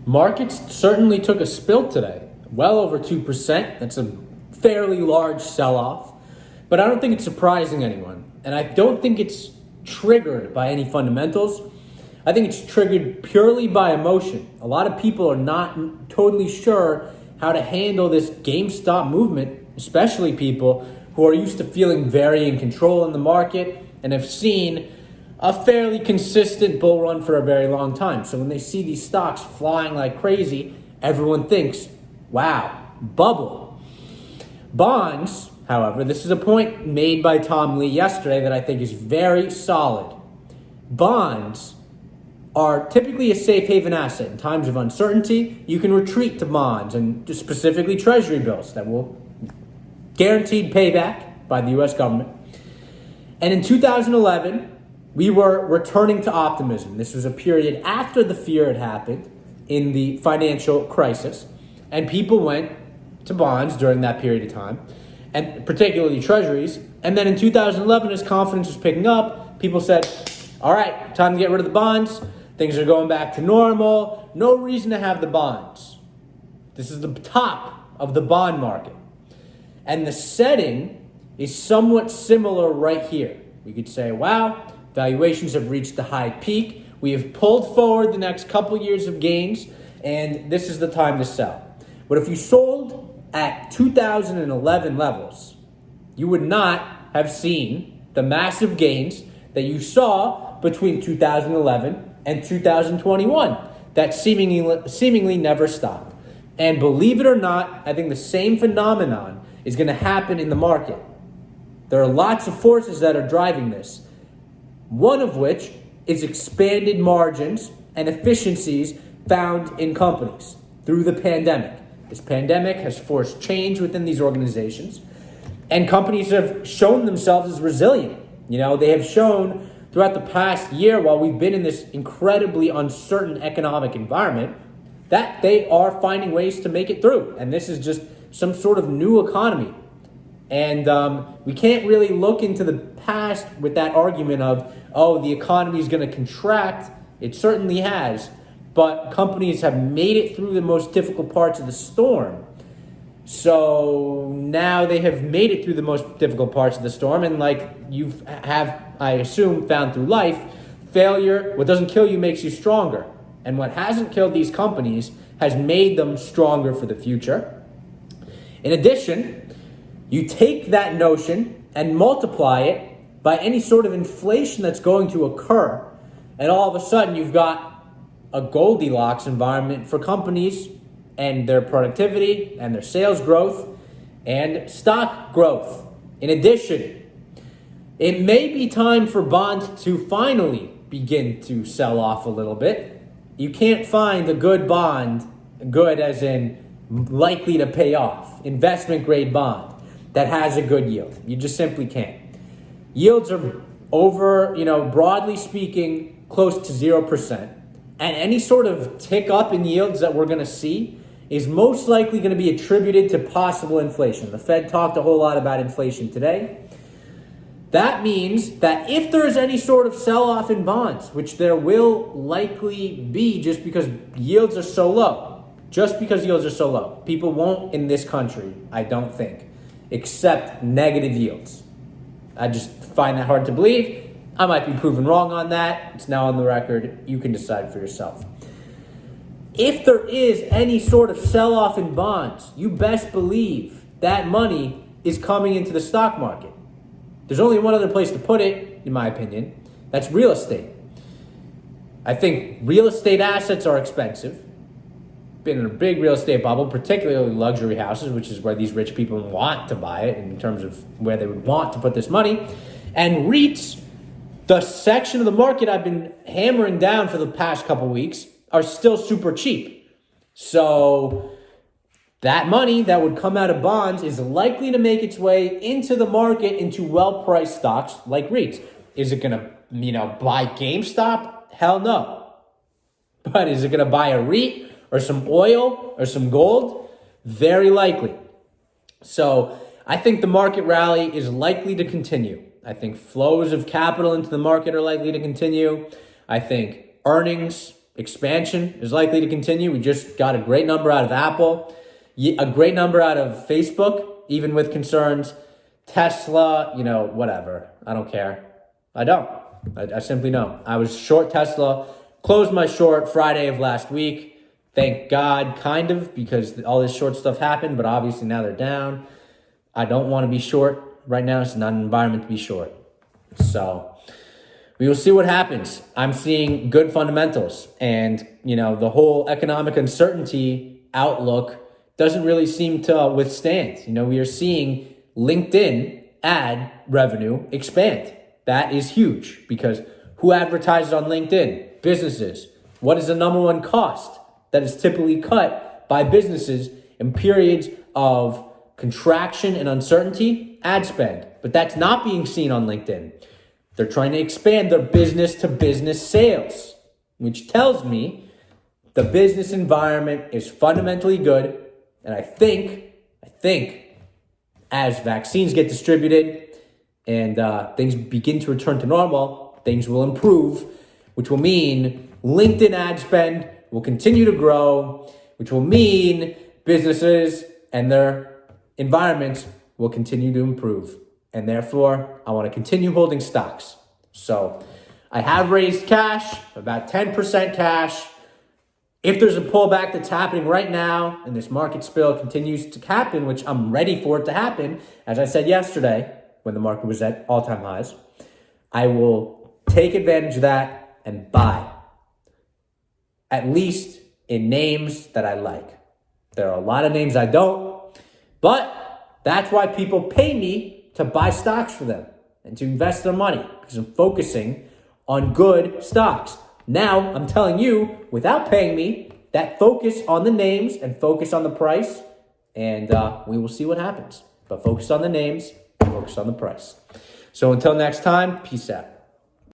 Markets certainly took a spill today, well over 2%. That's a fairly large sell-off, but I don't think it's surprising anyone. And I don't think it's triggered by any fundamentals. I think it's triggered purely by emotion. A lot of people are not totally sure how to handle this GameStop movement, especially people who are used to feeling very in control in the market and have seen a fairly consistent bull run for a very long time. So when they see these stocks flying like crazy, everyone thinks, wow, bubble. Bonds, however, this is a point made by Tom Lee yesterday that I think is very solid. Bonds are typically a safe haven asset. In times of uncertainty, you can retreat to bonds and specifically treasury bills that will guaranteed payback by the US government. And in 2011, we were returning to optimism. This was a period after the fear had happened in the financial crisis, and people went to bonds during that period of time, and particularly treasuries. And then in 2011, as confidence was picking up, people said, all right, time to get rid of the bonds. Things are going back to normal. No reason to have the bonds. This is the top of the bond market. And the setting is somewhat similar right here. We could say, wow, valuations have reached the high peak. We have pulled forward the next couple years of gains, and this is the time to sell. But if you sold at 2011 levels, you would not have seen the massive gains that you saw between 2011 and 2021 that seemingly never stopped. And believe it or not, I think the same phenomenon is going to happen in the market. There are lots of forces that are driving this. One of which is expanded margins and efficiencies found in companies through the pandemic. This pandemic has forced change within these organizations, and companies have shown themselves as resilient. They have shown throughout the past year, while we've been in this incredibly uncertain economic environment, that they are finding ways to make it through. And this is just some sort of new economy. And we can't really look into the past with that argument of, oh, the economy is going to contract. It certainly has. But companies have made it through the most difficult parts of the storm. So now they have made it through the most difficult parts of the storm. And like you have, I assume, found through life, failure, what doesn't kill you makes you stronger. And what hasn't killed these companies has made them stronger for the future. In addition, you take that notion and multiply it by any sort of inflation that's going to occur, and all of a sudden you've got a Goldilocks environment for companies and their productivity and their sales growth and stock growth. In addition, it may be time for bonds to finally begin to sell off a little bit. You can't find a good bond, good as in likely to pay off, investment grade bond that has a good yield. You just simply can't. Yields are over, broadly speaking, close to 0%. And any sort of tick up in yields that we're going to see is most likely going to be attributed to possible inflation. The Fed talked a whole lot about inflation today. That means that if there is any sort of sell-off in bonds, which there will likely be just because yields are so low, people won't in this country, I don't think, accept negative yields. I just find that hard to believe. I might be proven wrong on that. It's now on the record. You can decide for yourself. If there is any sort of sell-off in bonds, you best believe that money is coming into the stock market. There's only one other place to put it, in my opinion. That's real estate. I think real estate assets are expensive. Been in a big real estate bubble, particularly luxury houses, which is where these rich people want to buy it in terms of where they would want to put this money. And REITs, the section of the market I've been hammering down for the past couple weeks, are still super cheap. So that money that would come out of bonds is likely to make its way into the market into well-priced stocks like REITs. Is it going to, buy GameStop? Hell no. But is it going to buy a REIT or some oil or some gold? Very likely. So I think the market rally is likely to continue. I think flows of capital into the market are likely to continue. I think earnings expansion is likely to continue. We just got a great number out of Apple, a great number out of Facebook, even with concerns. Tesla, whatever. I don't care. I don't. I simply don't. I was short Tesla, closed my short Friday of last week. Thank God, kind of, because all this short stuff happened, but obviously now they're down. I don't want to be short right now. It's not an environment to be short. So we will see what happens. I'm seeing good fundamentals, and the whole economic uncertainty outlook doesn't really seem to withstand. We are seeing LinkedIn ad revenue expand. That is huge, because who advertises on LinkedIn? Businesses. What is the number one cost that is typically cut by businesses in periods of contraction and uncertainty? Ad spend. But that's not being seen on LinkedIn. They're trying to expand their business-to-business sales, which tells me the business environment is fundamentally good. And I think as vaccines get distributed and things begin to return to normal, things will improve, which will mean LinkedIn ad spend will continue to grow, which will mean businesses and their environments will continue to improve. And therefore, I want to continue holding stocks. So I have raised cash, about 10% cash. If there's a pullback that's happening right now and this market spill continues to happen, which I'm ready for it to happen, as I said yesterday when the market was at all-time highs, I will take advantage of that and buy, at least in names that I like. There are a lot of names I don't, but that's why people pay me to buy stocks for them and to invest their money, because I'm focusing on good stocks. Now, I'm telling you, without paying me, that focus on the names and focus on the price, and we will see what happens. But focus on the names, focus on the price. So until next time, peace out.